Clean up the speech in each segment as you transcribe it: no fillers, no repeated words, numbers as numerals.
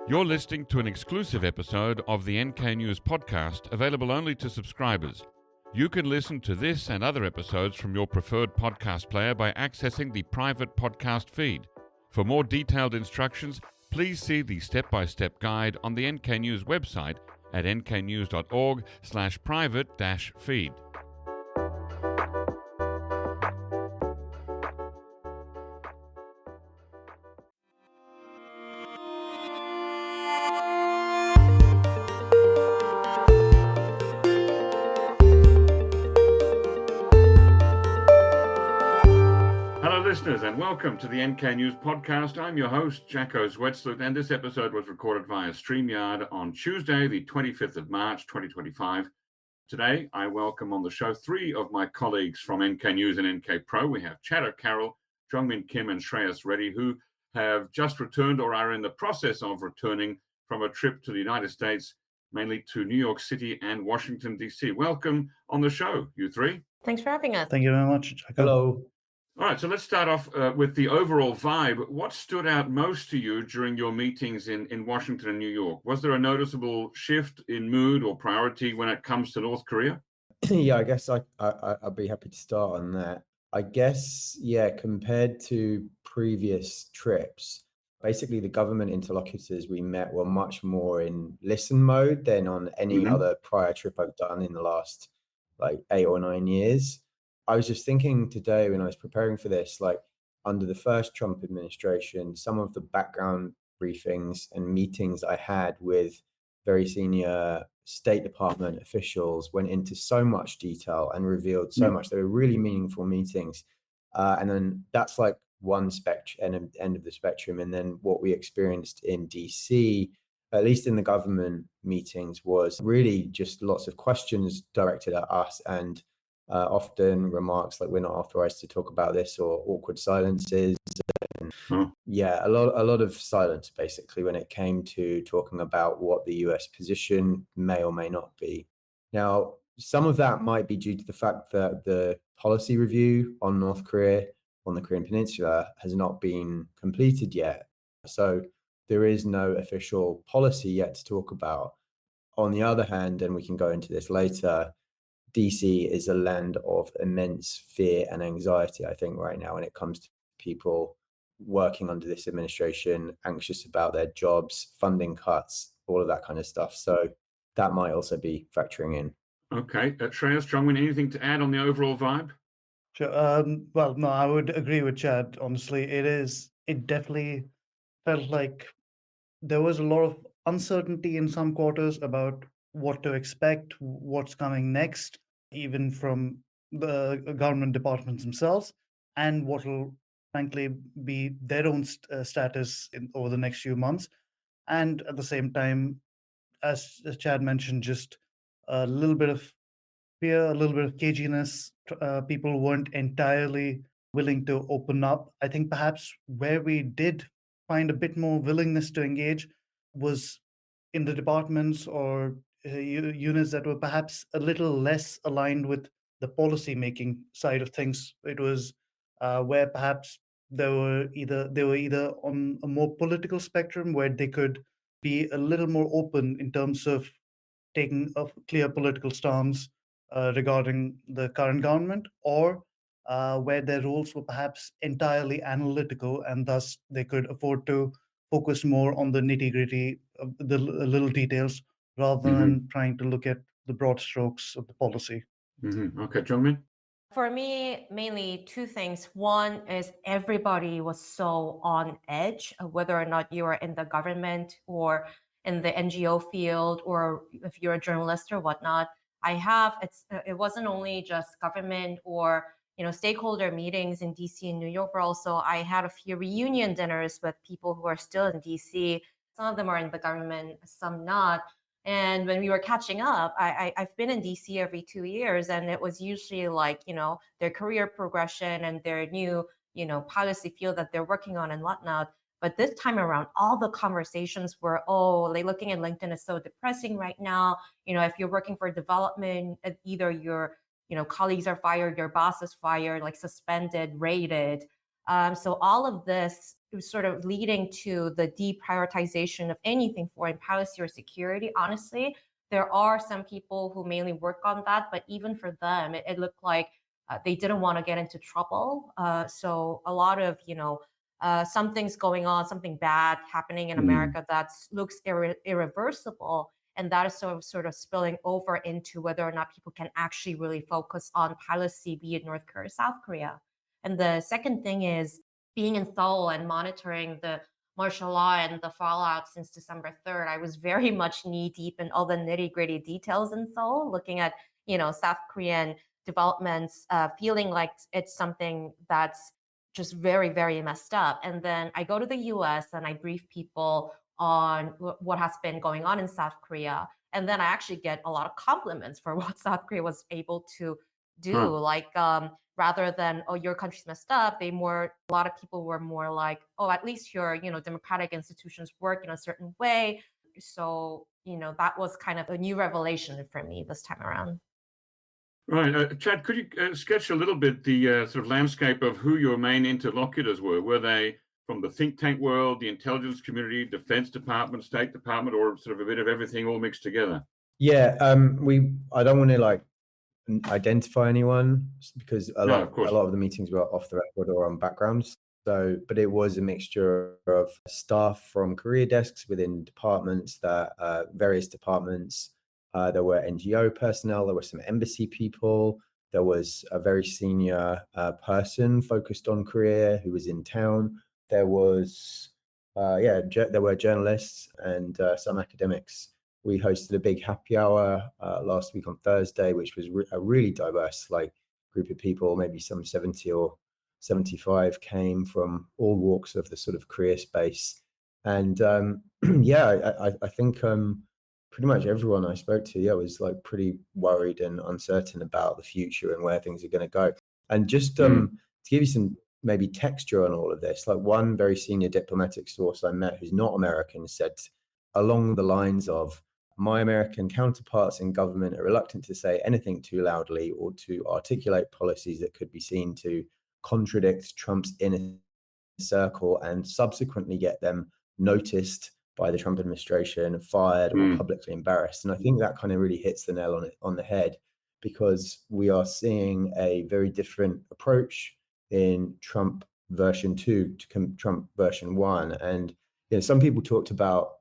You're listening to an exclusive episode of the NK News podcast, available only to subscribers. You can listen to this and other episodes from your preferred podcast player by accessing the private podcast feed. For more detailed instructions, please see the step-by-step guide on the NK News website at nknews.org/private-feed. Listeners, and welcome to the NK News podcast. I'm your host, Jacko Zwetsloot, and this episode was recorded via StreamYard on Tuesday, the 25th of March, 2025. Today, I welcome on the show three of my colleagues from NK News and NK Pro. We have Chad O'Carroll, Jongmin Kim, and Shreyas Reddy, who have just returned or are in the process of returning from a trip to the United States, mainly to New York City and Washington, D.C. Welcome on the show, you three. Thanks for having us. Thank you very much, Jacko. Hello. All right, so let's start off with the overall vibe. What stood out most to you during your meetings in Washington and New York? Was there a noticeable shift in mood or priority when it comes to North Korea? Yeah, I guess I'd be happy to start on that. I guess, compared to previous trips, basically the government interlocutors we met were much more in listen mode than on any other prior trip I've done in the last 8 or 9 years. I was just thinking today when I was preparing for this, under the first Trump administration, some of the background briefings and meetings I had with very senior State Department officials went into so much detail and revealed so much. They were really meaningful meetings. And then that's one end of the spectrum. And then what we experienced in DC, at least in the government meetings, was really just lots of questions directed at us and often remarks like we're not authorized to talk about this or awkward silences. And a lot of silence basically when it came to talking about what the US position may or may not be. Now, some of that might be due to the fact that the policy review on North Korea, on the Korean Peninsula, has not been completed yet. So there is no official policy yet to talk about. On the other hand, and we can go into this later, DC is a land of immense fear and anxiety, I think, right now when it comes to people working under this administration, anxious about their jobs, funding cuts, all of that kind of stuff. So that might also be factoring in. Okay. Shreyas, Jongmin, anything to add on the overall vibe? Sure. Well, no, I would agree with Chad. Honestly, it definitely felt like there was a lot of uncertainty in some quarters about what to expect, what's coming next, even from the government departments themselves, and what will frankly be their own status over the next few months. And at the same time, as Chad mentioned, just a little bit of fear, a little bit of caginess. People weren't entirely willing to open up. I think perhaps where we did find a bit more willingness to engage was in the departments or units that were perhaps a little less aligned with the policy making side of things. It was where perhaps they were either on a more political spectrum where they could be a little more open in terms of taking a clear political stance regarding the current government, or where their roles were perhaps entirely analytical and thus they could afford to focus more on the nitty-gritty, the little details, rather than trying to look at the broad strokes of the policy. Okay, Jongmin? For me, mainly two things. One is everybody was so on edge, whether or not you are in the government or in the NGO field, or if you're a journalist or whatnot. It wasn't only just government or stakeholder meetings in DC and New York, but also I had a few reunion dinners with people who are still in DC. Some of them are in the government, some not. And when we were catching up, I've been in DC every 2 years, and it was usually their career progression and their new, policy field that they're working on and whatnot. But this time around, all the conversations were, looking at LinkedIn is so depressing right now. If you're working for development, either your colleagues are fired, your boss is fired, suspended, raided. So all of this is sort of leading to the deprioritization of anything foreign policy or security. Honestly, there are some people who mainly work on that, but even for them, it looked like they didn't want to get into trouble. So a lot of, something's going on, something bad happening in America that looks irreversible. And that is sort of spilling over into whether or not people can actually really focus on policy, be it North Korea or South Korea. And the second thing is being in Seoul and monitoring the martial law and the fallout since December 3rd. I was very much knee deep in all the nitty gritty details in Seoul, looking at, South Korean developments, feeling like it's something that's just very, very messed up. And then I go to the US and I brief people on what has been going on in South Korea. And then I actually get a lot of compliments for what South Korea was able to do. Like, rather than, oh, your country's messed up, a lot of people were more like, oh, at least your, democratic institutions work in a certain way. So, that was kind of a new revelation for me this time around. Right. Chad, could you sketch a little bit the sort of landscape of who your main interlocutors were? Were they from the think tank world, the intelligence community, Defense Department, State Department, or sort of a bit of everything all mixed together? Yeah, I don't want to identify anyone because a lot of the meetings were off the record or on backgrounds. So, but it was a mixture of staff from career desks within departments, various departments. There were NGO personnel. There were some embassy people. There was a very senior person focused on Korea who was in town. There was, there were journalists and some academics. We hosted a big happy hour last week on Thursday, which was a really diverse group of people. Maybe some 70 or 75 came from all walks of the sort of career space. And I think pretty much everyone I spoke to, was pretty worried and uncertain about the future and where things are going to go. And just to give you some maybe texture on all of this, one very senior diplomatic source I met who's not American said along the lines of, my American counterparts in government are reluctant to say anything too loudly or to articulate policies that could be seen to contradict Trump's inner circle and subsequently get them noticed by the Trump administration, fired or publicly embarrassed. And I think that kind of really hits the nail on the head, because we are seeing a very different approach in Trump version 2 to Trump version 1. And some people talked about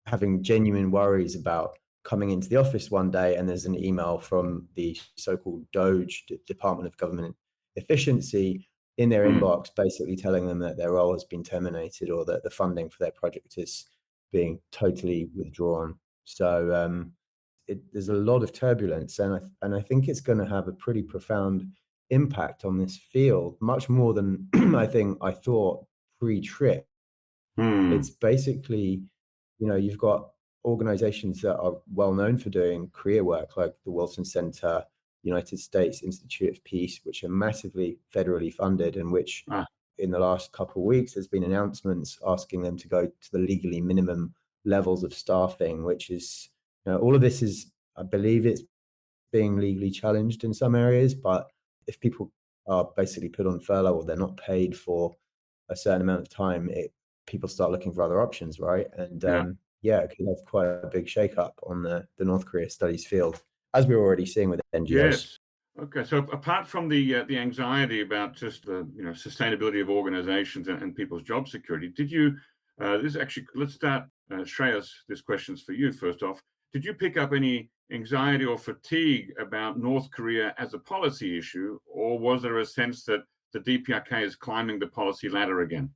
having genuine worries about coming into the office one day and there's an email from the so-called DOGE, Department of Government Efficiency, in their inbox, basically telling them that their role has been terminated or that the funding for their project is being totally withdrawn. So there's a lot of turbulence, and I think it's going to have a pretty profound impact on this field, much more than I thought pre-trip. It's basically, you've got organizations that are well known for doing career work, like the Wilson Center, United States Institute of Peace, which are massively federally funded, and which in the last couple of weeks there's been announcements asking them to go to the legally minimum levels of staffing, which is, all of this is, I believe it's being legally challenged in some areas, but if people are basically put on furlough or they're not paid for a certain amount of time, people start looking for other options, right? And it could have quite a big shakeup on the North Korea studies field, as we're already seeing with NGOs. Yes. Okay. So apart from the anxiety about just the sustainability of organizations and people's job security, did you? Let's start, Shreyas. This question's for you first off. Did you pick up any anxiety or fatigue about North Korea as a policy issue, or was there a sense that the DPRK is climbing the policy ladder again?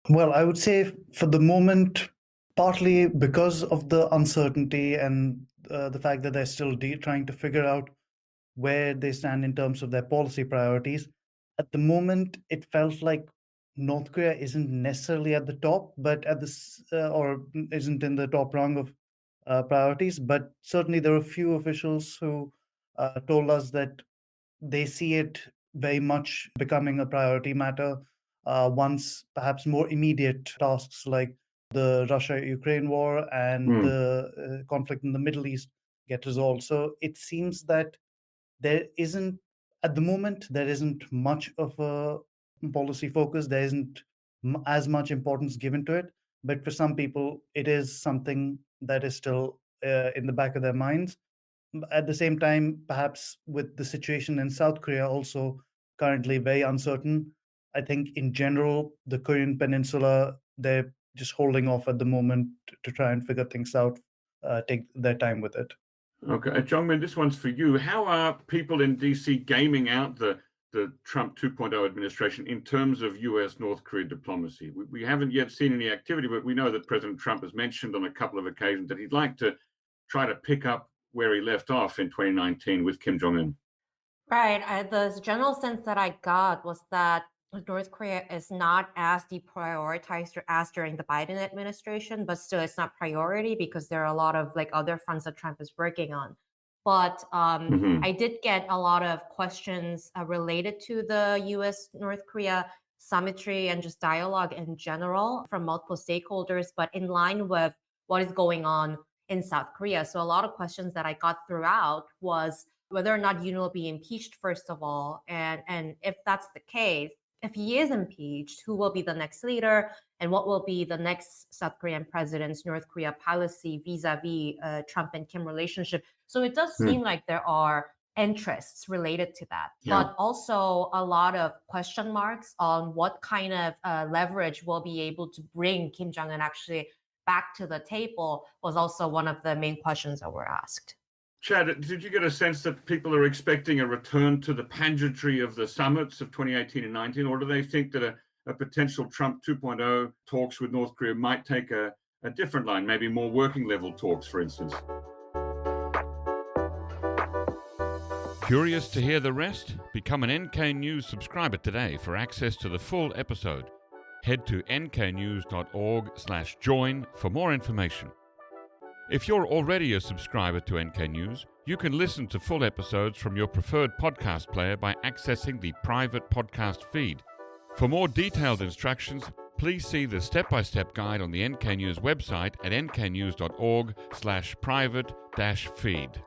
Well, I would say for the moment, partly because of the uncertainty and the fact that they're still trying to figure out where they stand in terms of their policy priorities. At the moment, it felt like North Korea isn't necessarily at the top, but or isn't in the top rung of priorities. But certainly, there are a few officials who told us that they see it very much becoming a priority matter once perhaps more immediate tasks like the Russia-Ukraine war and the conflict in the Middle East get resolved. So it seems that at the moment, there isn't much of a policy focus. There isn't as much importance given to it. But for some people, it is something that is still in the back of their minds. At the same time, perhaps with the situation in South Korea also currently very uncertain, I think in general, the Korean Peninsula, they're just holding off at the moment to try and figure things out, take their time with it. Okay, Jongmin, this one's for you. How are people in DC gaming out the Trump 2.0 administration in terms of US-North Korea diplomacy? We haven't yet seen any activity, but we know that President Trump has mentioned on a couple of occasions that he'd like to try to pick up where he left off in 2019 with Kim Jong Un. Right. The general sense that I got was that North Korea is not as deprioritized as during the Biden administration, but still it's not priority because there are a lot of like other fronts that Trump is working on. But I did get a lot of questions related to the U.S. North Korea symmetry and just dialogue in general from multiple stakeholders, but in line with what is going on in South Korea. So a lot of questions that I got throughout was whether or not Yoon will be impeached, first of all, and if that's the case, if he is impeached, who will be the next leader and what will be the next South Korean president's North Korea policy vis-a-vis Trump and Kim relationship. So it does seem like there are interests related to that, but also a lot of question marks on what kind of leverage will be able to bring Kim Jong Un actually back to the table was also one of the main questions that were asked. Chad, did you get a sense that people are expecting a return to the pageantry of the summits of 2018 and 19, or do they think that a potential Trump 2.0 talks with North Korea might take a different line, maybe more working level talks, for instance? Curious to hear the rest? Become an NK News subscriber today for access to the full episode. Head to nknews.org/join for more information. If you're already a subscriber to NK News, you can listen to full episodes from your preferred podcast player by accessing the private podcast feed. For more detailed instructions, please see the step-by-step guide on the NK News website at nknews.org/private-feed.